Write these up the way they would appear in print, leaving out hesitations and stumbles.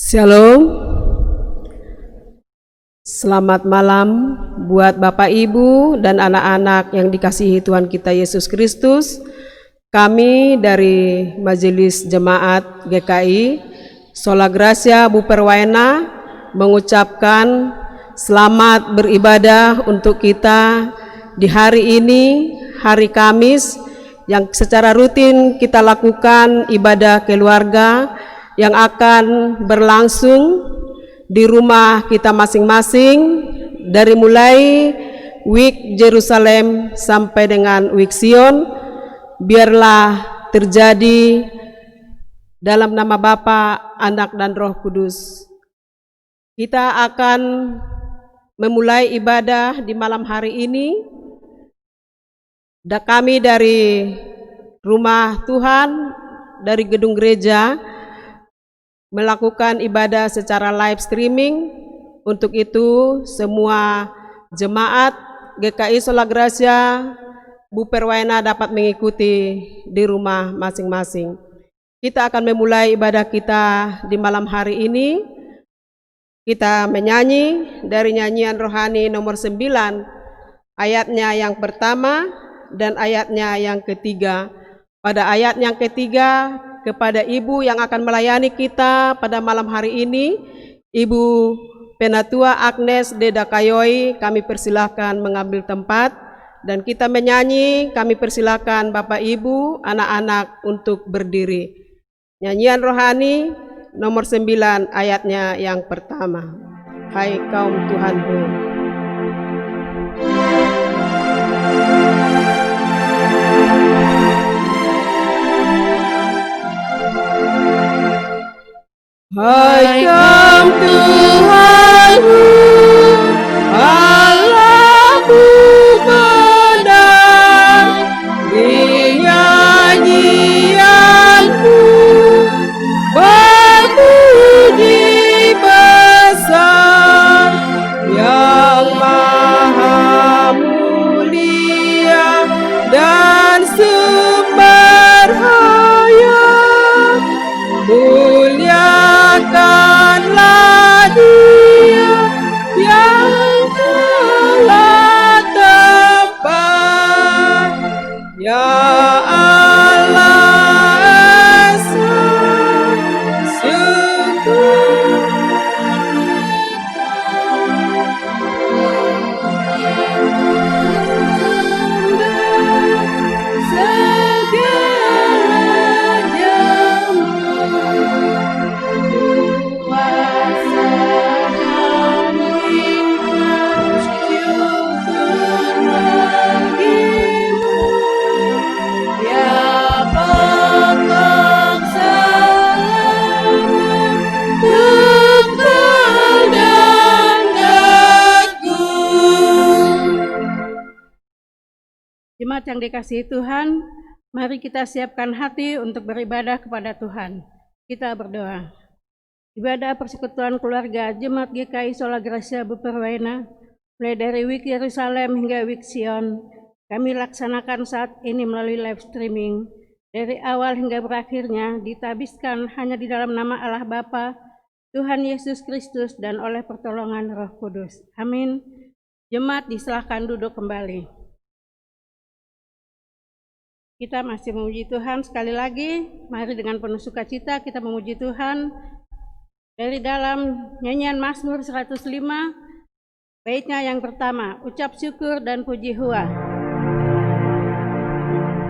Shalom, selamat malam buat Bapak Ibu dan anak-anak yang dikasihi Tuhan kita Yesus Kristus. Kami dari Majelis Jemaat GKI Sola Gracia Buperwaena mengucapkan selamat beribadah untuk kita di hari ini, hari Kamis, yang secara rutin kita lakukan ibadah keluarga yang akan berlangsung di rumah kita masing-masing dari mulai week Jerusalem sampai dengan week Sion. Biarlah terjadi dalam nama Bapa, Anak dan Roh Kudus. Kita akan memulai ibadah di malam hari ini. Dan kami dari rumah Tuhan, dari gedung gereja, melakukan ibadah secara live streaming. Untuk itu semua jemaat GKI Sola Gracia Buperwaena dapat mengikuti di rumah masing-masing. Kita akan memulai ibadah kita di malam hari ini. Kita menyanyi dari nyanyian rohani nomor 9, ayatnya yang pertama dan ayatnya yang ketiga. Pada ayat yang ketiga, kepada Ibu yang akan melayani kita pada malam hari ini, Ibu Penatua Agnes Dedakayoi, kami persilahkan mengambil tempat, dan kita menyanyi. Kami persilahkan Bapak Ibu, anak-anak untuk berdiri. Nyanyian rohani nomor 9, ayatnya yang pertama. Hai kaum Tuhanku. Hai kaum Tuhanku, Allahku benar, di nyanyianku berpuji besar, yang maha mulia dan sumber hayat. Muliakanlah Dia yang telah tepat, ya Allah Esa, syukur. Jemaat yang dikasihi Tuhan, mari kita siapkan hati untuk beribadah kepada Tuhan. Kita berdoa. Ibadah persekutuan keluarga Jemaat GKI Sola Gracia Buperwaena, mulai dari week Yerusalem hingga week Sion, kami laksanakan saat ini melalui live streaming. Dari awal hingga berakhirnya ditabiskan hanya di dalam nama Allah Bapa, Tuhan Yesus Kristus, dan oleh pertolongan Roh Kudus. Amin. Jemaat disilahkan duduk kembali. Kita masih memuji Tuhan sekali lagi. Mari dengan penuh sukacita kita memuji Tuhan dari dalam nyanyian Mazmur 105, baitnya yang pertama, ucap syukur dan puji Hua.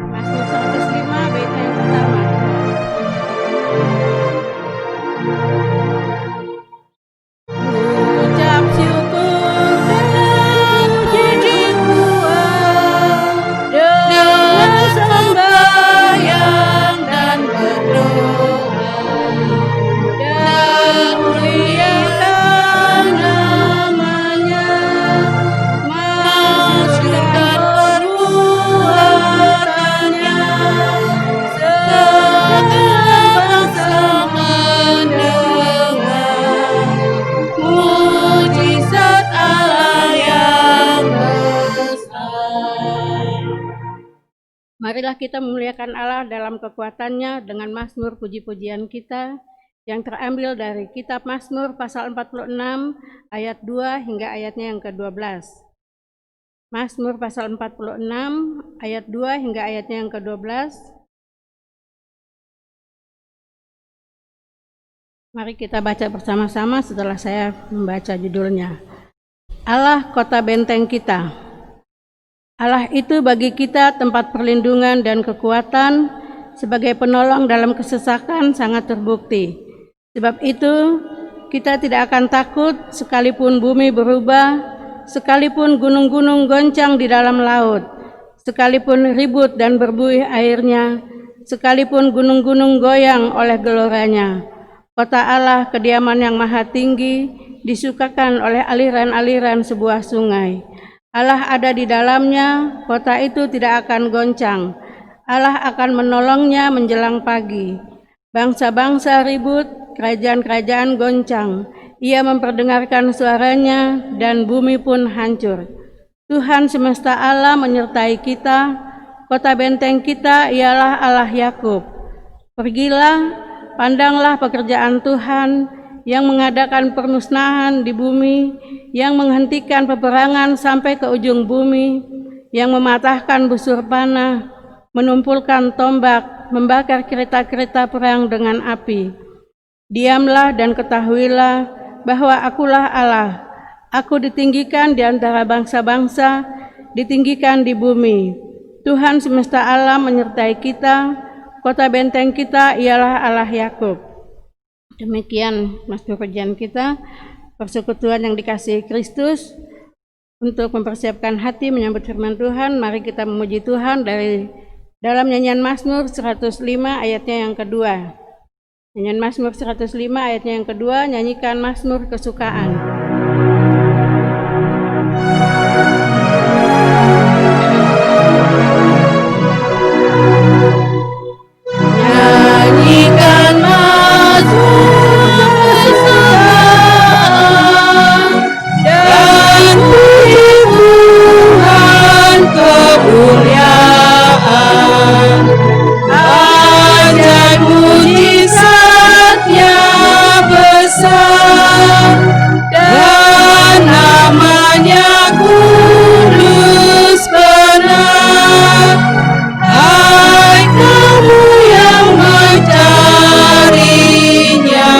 Mazmur 105, baitnya yang pertama. Ucap syukur dan puji Hua, dengan sembahyang dan berdoa, dan muliakan namanya, masyurkan perbuatannya, segala bangsa mendengar mujizat Allah yang besar. Marilah kita memuliakan Allah dalam kekuatannya dengan mazmur puji-pujian kita yang terambil dari kitab Mazmur pasal 46 ayat 2 hingga ayatnya yang ke-12. Mazmur pasal 46 ayat 2 hingga ayatnya yang ke-12. Mari kita baca bersama-sama setelah saya membaca judulnya. Allah kota benteng kita. Allah itu bagi kita tempat perlindungan dan kekuatan, sebagai penolong dalam kesesakan sangat terbukti. Sebab itu kita tidak akan takut sekalipun bumi berubah, sekalipun gunung-gunung goncang di dalam laut, sekalipun ribut dan berbuih airnya, sekalipun gunung-gunung goyang oleh geloranya. Kota Allah, kediaman yang maha tinggi, disukakan oleh aliran-aliran sebuah sungai. Allah ada di dalamnya, kota itu tidak akan goncang. Allah akan menolongnya menjelang pagi. Bangsa-bangsa ribut, kerajaan-kerajaan goncang. Ia memperdengarkan suaranya dan bumi pun hancur. Tuhan semesta alam menyertai kita, kota benteng kita ialah Allah Yakub. Pergilah, pandanglah pekerjaan Tuhan yang mengadakan permusnahan di bumi, yang menghentikan peperangan sampai ke ujung bumi, yang mematahkan busur panah, menumpulkan tombak, membakar kereta-kereta perang dengan api. Diamlah dan ketahuilah bahwa akulah Allah. Aku ditinggikan di antara bangsa-bangsa, ditinggikan di bumi. Tuhan semesta alam menyertai kita, kota benteng kita ialah Allah Yakub. Demikian Mazmur pujian kita, persekutuan yang dikasihi Kristus. Untuk mempersiapkan hati menyambut firman Tuhan, mari kita memuji Tuhan dari dalam nyanyian Mazmur 105 ayatnya yang kedua. Nyanyian Mazmur 105 ayatnya yang kedua, nyanyikan Mazmur kesukaan. Nyanyikan Mazmur kesukaan dan puji Tuhan kemuliaan. Ajaib mujizatnya besar dan namanya kudus benar. Hai kamu yang mencarinya,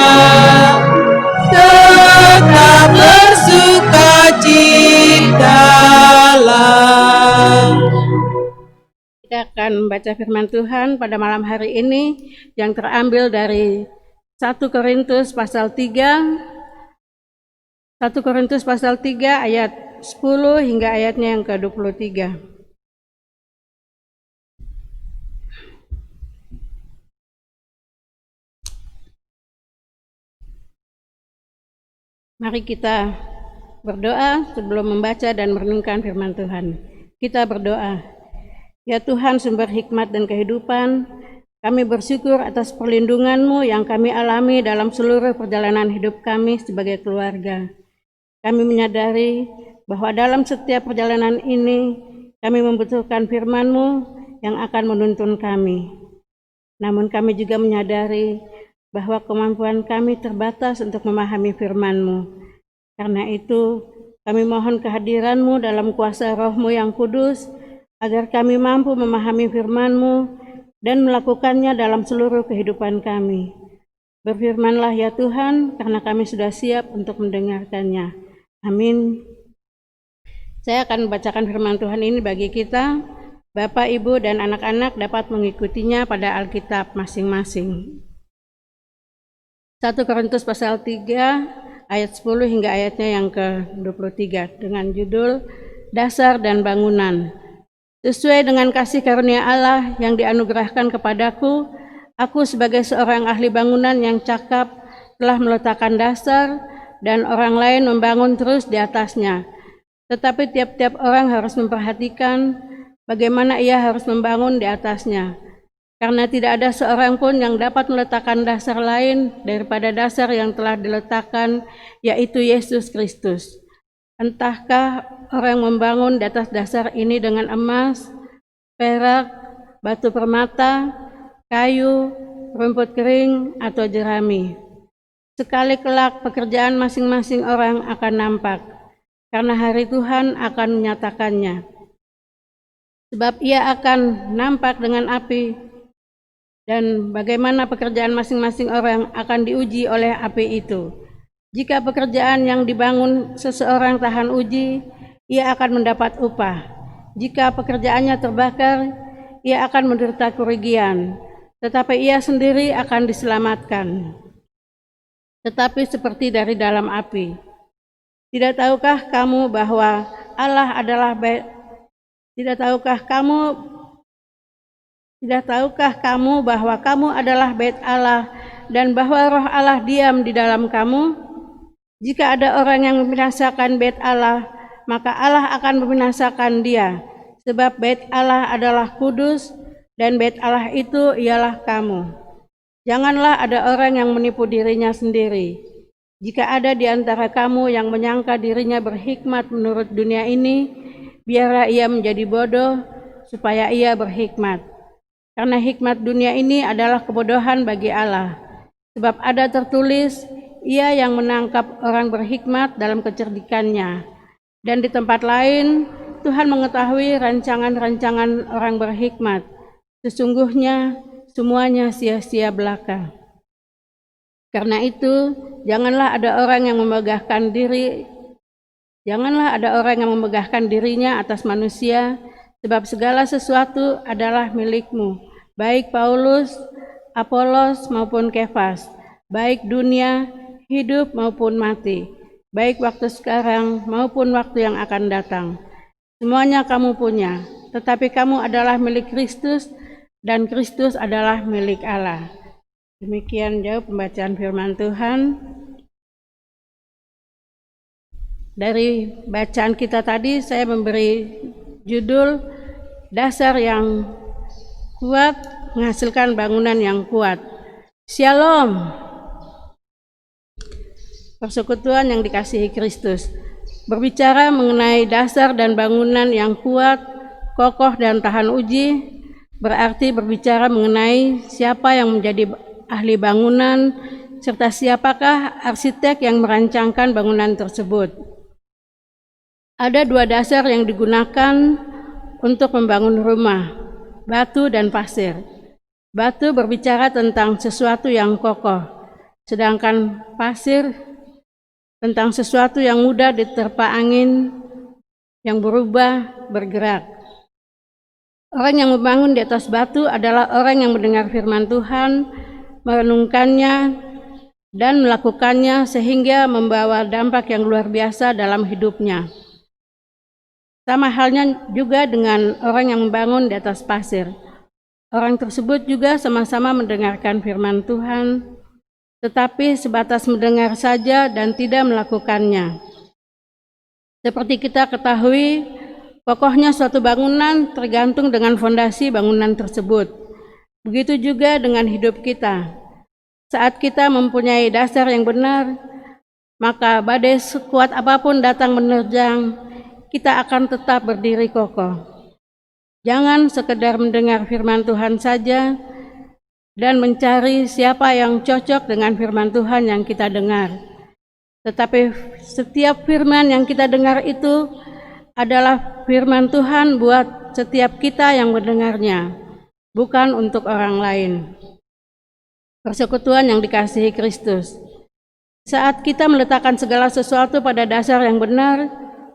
tetap bersukacitalah. Kita akan membaca firman Tuhan pada malam hari ini yang terambil dari 1 Korintus pasal 3, 1 Korintus pasal 3 ayat 10 hingga ayatnya yang ke-23. Mari kita berdoa sebelum membaca dan merenungkan firman Tuhan. Kita berdoa. Ya Tuhan, sumber hikmat dan kehidupan, kami bersyukur atas perlindungan-Mu yang kami alami dalam seluruh perjalanan hidup kami sebagai keluarga. Kami menyadari bahwa dalam setiap perjalanan ini, kami membutuhkan firman-Mu yang akan menuntun kami. Namun kami juga menyadari bahwa kemampuan kami terbatas untuk memahami firman-Mu. Karena itu, kami mohon kehadiran-Mu dalam kuasa Roh-Mu yang kudus, agar kami mampu memahami firman-Mu dan melakukannya dalam seluruh kehidupan kami. Berfirmanlah ya Tuhan, karena kami sudah siap untuk mendengarkannya. Amin. Saya akan membacakan firman Tuhan ini bagi kita. Bapak, Ibu, dan anak-anak dapat mengikutinya pada Alkitab masing-masing. 1 Korintus pasal 3 ayat 10 hingga ayatnya yang ke-23 dengan judul Dasar dan Bangunan. Sesuai dengan kasih karunia Allah yang dianugerahkan kepadaku, aku sebagai seorang ahli bangunan yang cakap telah meletakkan dasar dan orang lain membangun terus di atasnya. Tetapi tiap-tiap orang harus memperhatikan bagaimana ia harus membangun di atasnya. Karena tidak ada seorang pun yang dapat meletakkan dasar lain daripada dasar yang telah diletakkan, yaitu Yesus Kristus. Entahkah orang membangun di atas dasar ini dengan emas, perak, batu permata, kayu, rumput kering, atau jerami. Sekali kelak pekerjaan masing-masing orang akan nampak, karena hari Tuhan akan menyatakannya. Sebab ia akan nampak dengan api, dan bagaimana pekerjaan masing-masing orang akan diuji oleh api itu. Jika pekerjaan yang dibangun seseorang tahan uji, ia akan mendapat upah. Jika pekerjaannya terbakar, ia akan menderita kerugian, tetapi ia sendiri akan diselamatkan, tetapi seperti dari dalam api. Tidak tahukah kamu bahwa Allah adalah Tidak tahukah kamu bahwa kamu adalah bait Allah dan bahwa Roh Allah diam di dalam kamu? Jika ada orang yang membinasakan bait Allah, maka Allah akan membinasakan dia, sebab bait Allah adalah kudus dan bait Allah itu ialah kamu. Janganlah ada orang yang menipu dirinya sendiri. Jika ada di antara kamu yang menyangka dirinya berhikmat menurut dunia ini, biarlah ia menjadi bodoh supaya ia berhikmat. Karena hikmat dunia ini adalah kebodohan bagi Allah. Sebab ada tertulis, ia yang menangkap orang berhikmat dalam kecerdikannya. Dan di tempat lain, Tuhan mengetahui rancangan-rancangan orang berhikmat. Sesungguhnya semuanya sia-sia belaka. Karena itu, janganlah ada orang yang memegahkan dirinya atas manusia, sebab segala sesuatu adalah milikmu, baik Paulus, Apolos maupun Kefas, baik dunia, hidup maupun mati, baik waktu sekarang maupun waktu yang akan datang. Semuanya kamu punya, tetapi kamu adalah milik Kristus dan Kristus adalah milik Allah. Demikian jauh pembacaan firman Tuhan. Dari bacaan kita tadi saya memberi judul dasar yang kuat menghasilkan bangunan yang kuat. Shalom. Persekutuan yang dikasihi Kristus. Berbicara mengenai dasar dan bangunan yang kuat, kokoh dan tahan uji, berarti berbicara mengenai siapa yang menjadi ahli bangunan, serta siapakah arsitek yang merancangkan bangunan tersebut. Ada dua dasar yang digunakan untuk membangun rumah, batu dan pasir. Batu berbicara tentang sesuatu yang kokoh, sedangkan pasir tentang sesuatu yang mudah diterpa angin, yang berubah, bergerak. Orang yang membangun di atas batu adalah orang yang mendengar firman Tuhan, merenungkannya, dan melakukannya sehingga membawa dampak yang luar biasa dalam hidupnya. Sama halnya juga dengan orang yang membangun di atas pasir. Orang tersebut juga sama-sama mendengarkan firman Tuhan, tetapi sebatas mendengar saja dan tidak melakukannya. Seperti kita ketahui, kokohnya suatu bangunan tergantung dengan fondasi bangunan tersebut. Begitu juga dengan hidup kita. Saat kita mempunyai dasar yang benar, maka badai sekuat apapun datang menerjang, kita akan tetap berdiri kokoh. Jangan sekedar mendengar firman Tuhan saja dan mencari siapa yang cocok dengan firman Tuhan yang kita dengar. Tetapi setiap firman yang kita dengar itu adalah firman Tuhan buat setiap kita yang mendengarnya, bukan untuk orang lain. Persekutuan yang dikasihi Kristus. Saat kita meletakkan segala sesuatu pada dasar yang benar,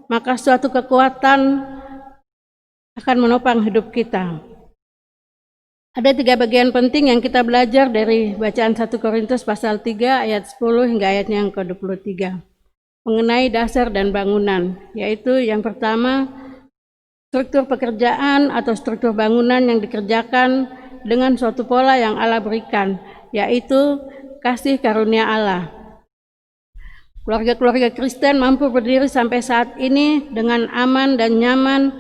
maka suatu kekuatan akan menopang hidup kita. Ada 3 bagian penting yang kita belajar dari bacaan 1 Korintus pasal 3 ayat 10 hingga ayatnya yang ke-23 mengenai dasar dan bangunan, yaitu yang pertama, struktur pekerjaan atau struktur bangunan yang dikerjakan dengan suatu pola yang Allah berikan, yaitu kasih karunia Allah. Keluarga-keluarga Kristen mampu berdiri sampai saat ini dengan aman dan nyaman,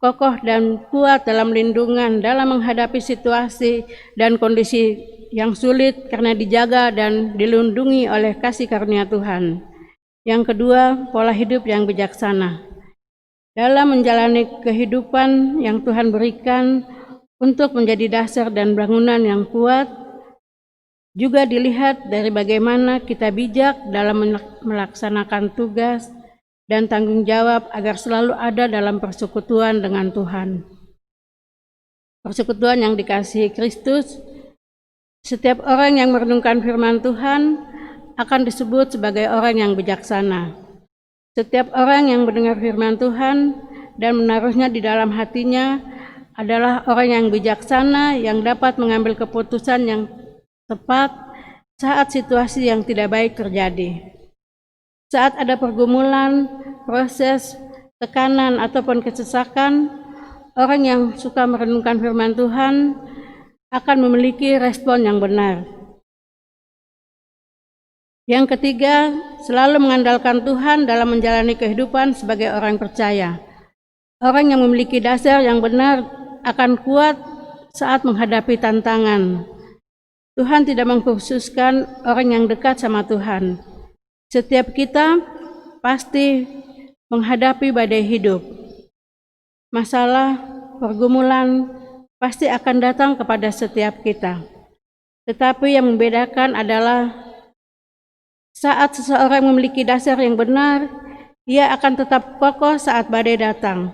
kokoh dan kuat dalam lindungan dalam menghadapi situasi dan kondisi yang sulit karena dijaga dan dilindungi oleh kasih karunia Tuhan. Yang kedua, pola hidup yang bijaksana. Dalam menjalani kehidupan yang Tuhan berikan untuk menjadi dasar dan bangunan yang kuat, Juga dilihat dari bagaimana kita bijak dalam melaksanakan tugas dan tanggung jawab agar selalu ada dalam persekutuan dengan Tuhan. Persekutuan yang dikasihi Kristus, setiap orang yang merenungkan firman Tuhan akan disebut sebagai orang yang bijaksana. Setiap orang yang mendengar firman Tuhan dan menaruhnya di dalam hatinya adalah orang yang bijaksana yang dapat mengambil keputusan yang tepat saat situasi yang tidak baik terjadi. Saat ada pergumulan, proses, tekanan, ataupun kesesakan, orang yang suka merenungkan firman Tuhan akan memiliki respon yang benar. Yang ketiga, selalu mengandalkan Tuhan dalam menjalani kehidupan sebagai orang percaya. Orang yang memiliki dasar yang benar akan kuat saat menghadapi tantangan. Tuhan tidak mengkhususkan orang yang dekat sama Tuhan. Setiap kita pasti menghadapi badai hidup. Masalah, pergumulan pasti akan datang kepada setiap kita. Tetapi yang membedakan adalah saat seseorang memiliki dasar yang benar, ia akan tetap kokoh saat badai datang.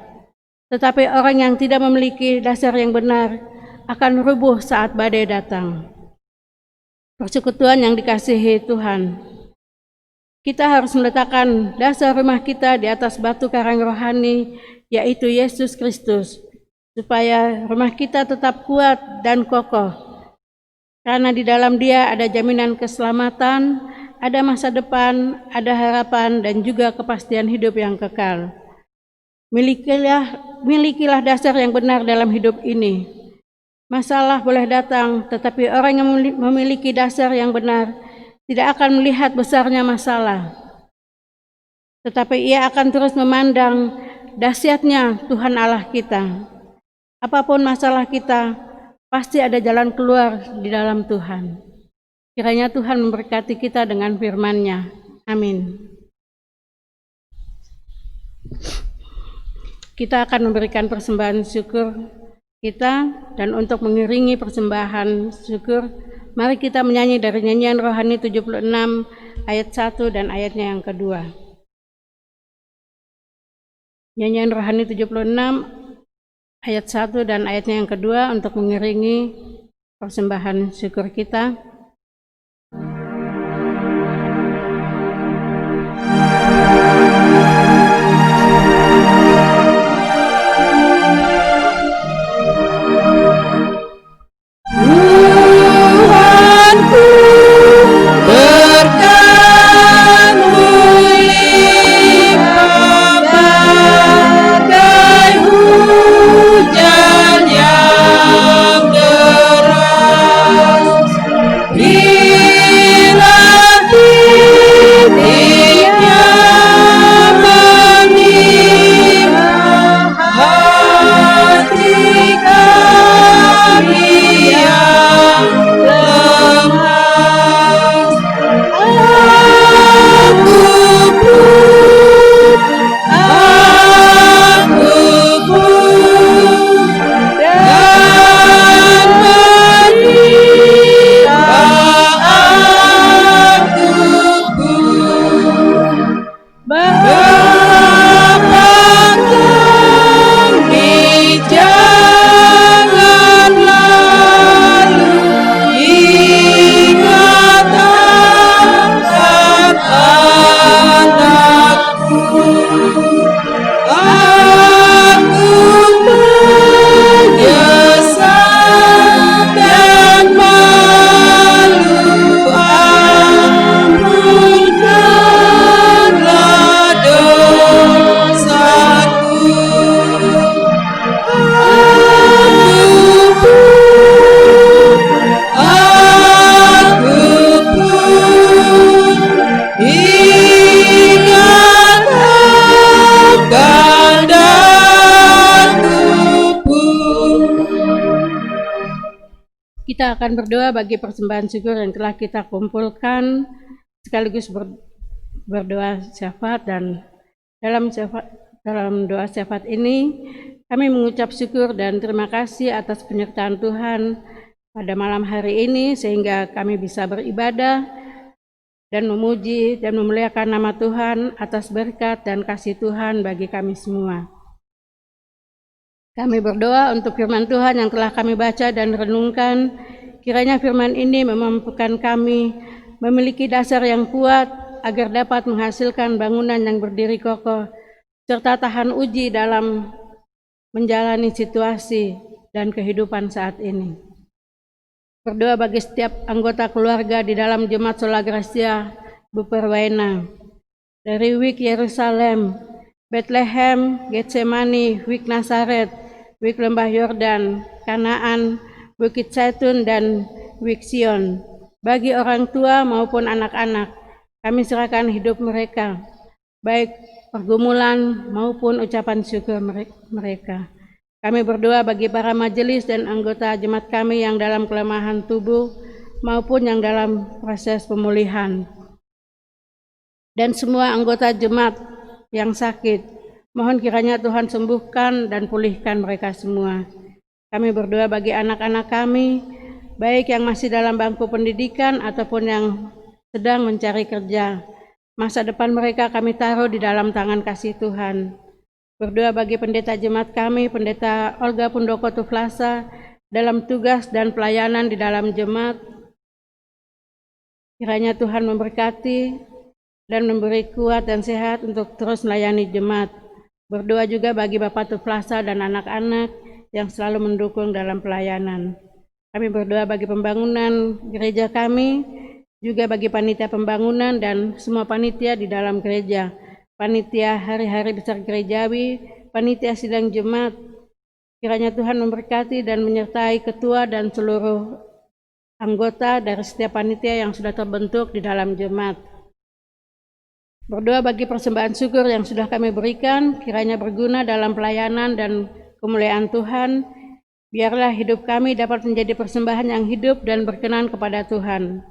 Tetapi orang yang tidak memiliki dasar yang benar akan rubuh saat badai datang. Persekutuan yang dikasihi Tuhan, kita harus meletakkan dasar rumah kita di atas batu karang rohani, yaitu Yesus Kristus, supaya rumah kita tetap kuat dan kokoh. Karena di dalam Dia ada jaminan keselamatan, ada masa depan, ada harapan, dan juga kepastian hidup yang kekal. Milikilah dasar yang benar dalam hidup ini. Masalah boleh datang, tetapi orang yang memiliki dasar yang benar tidak akan melihat besarnya masalah. Tetapi ia akan terus memandang dahsyatnya Tuhan Allah kita. Apapun masalah kita, pasti ada jalan keluar di dalam Tuhan. Kiranya Tuhan memberkati kita dengan firman-Nya. Amin. Kita akan memberikan persembahan syukur kita, dan untuk mengiringi persembahan syukur, mari kita menyanyi dari nyanyian rohani 76 ayat 1 dan ayatnya yang kedua. Nyanyian rohani 76 ayat 1 dan ayatnya yang kedua untuk mengiringi persembahan syukur kita. Kita akan berdoa bagi persembahan syukur yang telah kita kumpulkan, sekaligus berdoa syafaat. Dan dalam doa syafaat ini kami mengucap syukur dan terima kasih atas penyertaan Tuhan pada malam hari ini sehingga kami bisa beribadah dan memuji dan memuliakan nama Tuhan atas berkat dan kasih Tuhan bagi kami semua. Kami berdoa untuk firman Tuhan yang telah kami baca dan renungkan. Kiranya firman ini memampukan kami memiliki dasar yang kuat agar dapat menghasilkan bangunan yang berdiri kokoh serta tahan uji dalam menjalani situasi dan kehidupan saat ini. Berdoa bagi setiap anggota keluarga di dalam Jemaat Sola Gracia Buperwena, dari Wik Yerusalem, Bethlehem, Getsemani, Wik Nazaret, Wik Lembah Yordan, Kanaan, Bukit Zaitun, dan Wik Sion. Bagi orang tua maupun anak-anak, kami serahkan hidup mereka, baik pergumulan maupun ucapan syukur mereka. Kami berdoa bagi para majelis dan anggota jemaat kami yang dalam kelemahan tubuh maupun yang dalam proses pemulihan. Dan semua anggota jemaat yang sakit, mohon kiranya Tuhan sembuhkan dan pulihkan mereka semua. Kami berdoa bagi anak-anak kami, baik yang masih dalam bangku pendidikan ataupun yang sedang mencari kerja. Masa depan mereka kami taruh di dalam tangan kasih Tuhan. Berdoa bagi pendeta jemaat kami, Pendeta Olga Pundoko Tuflasa, dalam tugas dan pelayanan di dalam jemaat. Kiranya Tuhan memberkati dan memberi kuat dan sehat untuk terus melayani jemaat. Berdoa juga bagi Bapak Tuflasa dan anak-anak yang selalu mendukung dalam pelayanan. Kami berdoa bagi pembangunan gereja kami, juga bagi panitia pembangunan dan semua panitia di dalam gereja, panitia hari-hari besar gerejawi, panitia sidang jemaat. Kiranya Tuhan memberkati dan menyertai ketua dan seluruh anggota dari setiap panitia yang sudah terbentuk di dalam jemaat. Berdoa bagi persembahan syukur yang sudah kami berikan, kiranya berguna dalam pelayanan dan kemuliaan Tuhan. Biarlah hidup kami dapat menjadi persembahan yang hidup dan berkenan kepada Tuhan.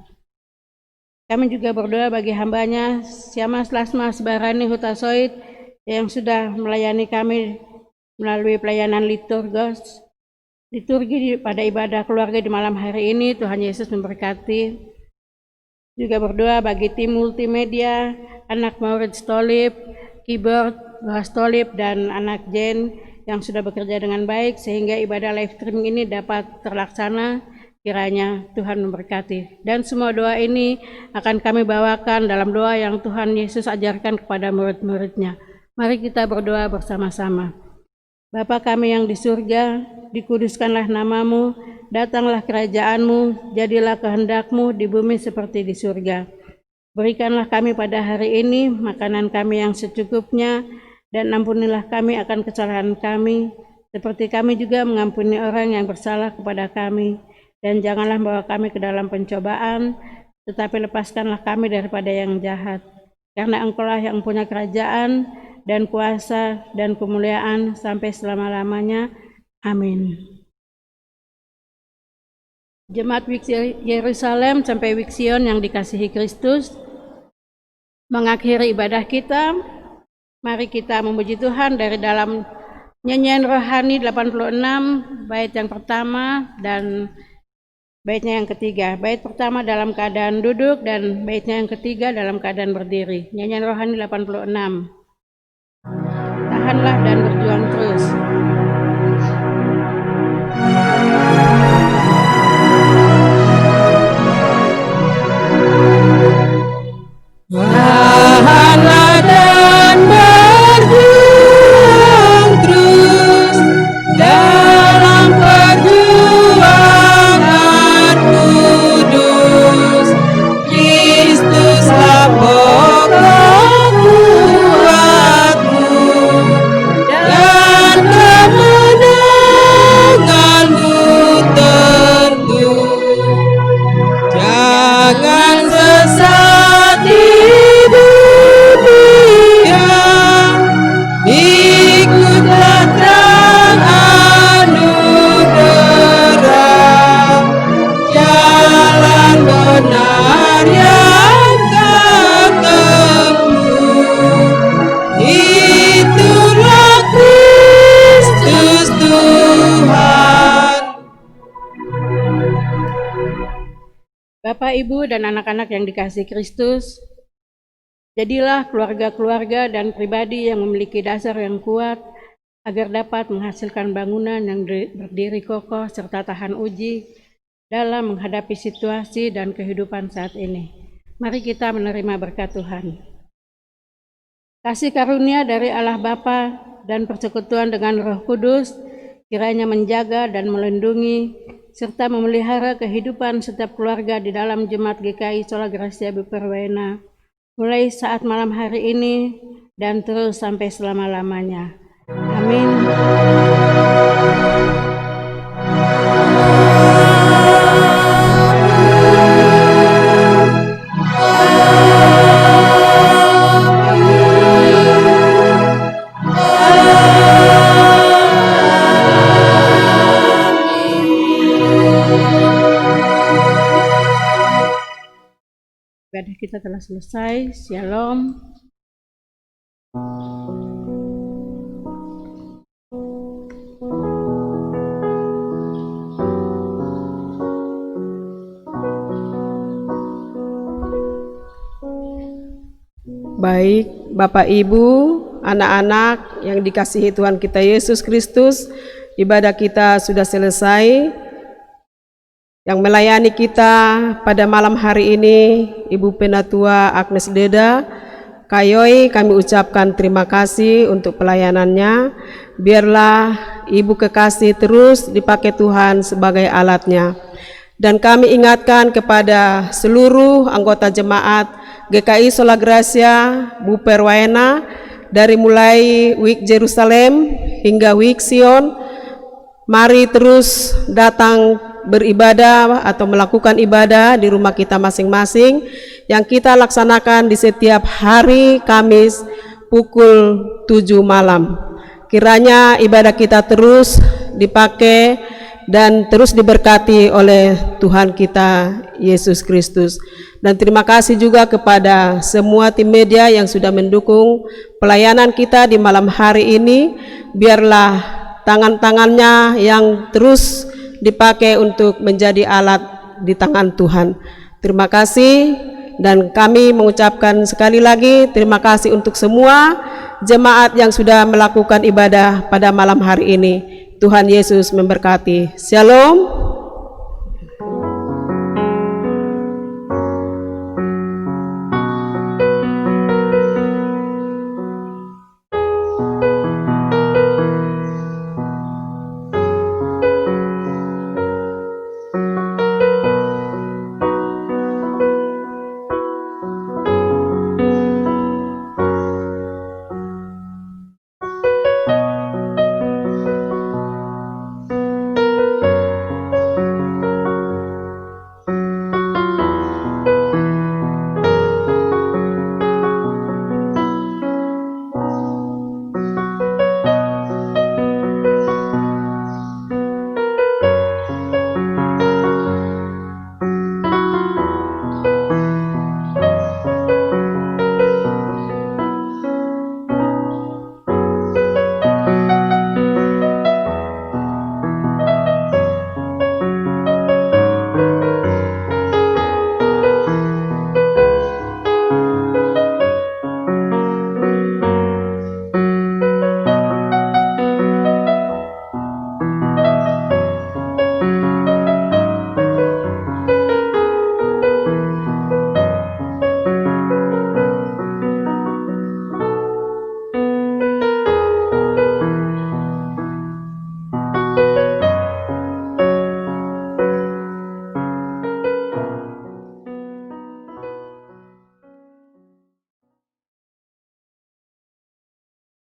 Kami juga berdoa bagi hambanya Siamas Lasmas Barani Hutasoid yang sudah melayani kami melalui pelayanan liturgi pada ibadah keluarga di malam hari ini. Tuhan Yesus memberkati. Juga berdoa bagi tim multimedia, anak Maurid Stolip, keyboard Bahas Stolip, dan anak Jen yang sudah bekerja dengan baik sehingga ibadah live streaming ini dapat terlaksana. Kiranya Tuhan memberkati. Dan semua doa ini akan kami bawakan dalam doa yang Tuhan Yesus ajarkan kepada murid-muridnya. Mari kita berdoa bersama-sama. Bapa kami yang di surga, dikuduskanlah namamu, datanglah kerajaanmu, jadilah kehendakmu di bumi seperti di surga. Berikanlah kami pada hari ini makanan kami yang secukupnya, dan ampunilah kami akan kesalahan kami, seperti kami juga mengampuni orang yang bersalah kepada kami. Dan janganlah bawa kami ke dalam pencobaan, tetapi lepaskanlah kami daripada yang jahat. Karena Engkau-lah yang punya kerajaan dan kuasa dan kemuliaan sampai selama-lamanya. Amin. Jemaat Wik Yerusalem sampai Wik Sion yang dikasihi Kristus, mengakhiri ibadah kita, mari kita memuji Tuhan dari dalam nyanyian rohani 86, bait yang pertama dan baitnya yang ketiga. Bait pertama dalam keadaan duduk dan baitnya yang ketiga dalam keadaan berdiri. Nyanyian rohani 86. Tahanlah dan berjuang terus. Tahanlah dan berjuang terus dalam perjuangan kudus. Kristuslah pokok kuatmu dan kemenanganmu tentu. Jangan sesat hidup Bapak, Ibu, dan anak-anak yang dikasihi Kristus, jadilah keluarga-keluarga dan pribadi yang memiliki dasar yang kuat agar dapat menghasilkan bangunan yang berdiri kokoh serta tahan uji dalam menghadapi situasi dan kehidupan saat ini. Mari kita menerima berkat Tuhan. Kasih karunia dari Allah Bapa dan persekutuan dengan Roh Kudus kiranya menjaga dan melindungi serta memelihara kehidupan setiap keluarga di dalam Jemaat GKI Sola Gracia Buperwena mulai saat malam hari ini dan terus sampai selama-lamanya. Amin. Ibadah kita telah selesai. Shalom. Baik, Bapak Ibu, anak-anak yang dikasihi Tuhan kita Yesus Kristus, ibadah kita sudah selesai. Yang melayani kita pada malam hari ini, Ibu Penatua Agnes Deda Kayoi, kami ucapkan terima kasih untuk pelayanannya. Biarlah Ibu kekasih terus dipakai Tuhan sebagai alatnya. Dan kami ingatkan kepada seluruh anggota jemaat GKI Sola Gracia Buperwena, dari mulai Week Jerusalem hingga Week Sion, mari terus datang beribadah atau melakukan ibadah di rumah kita masing-masing yang kita laksanakan di setiap hari Kamis pukul 7 malam. Kiranya ibadah kita terus dipakai dan terus diberkati oleh Tuhan kita Yesus Kristus. Dan terima kasih juga kepada semua tim media yang sudah mendukung pelayanan kita di malam hari ini. Biarlah tangan-tangannya yang terus dipakai untuk menjadi alat di tangan Tuhan. Terima kasih, dan kami mengucapkan sekali lagi terima kasih untuk semua jemaat yang sudah melakukan ibadah pada malam hari ini. Tuhan Yesus memberkati. Shalom.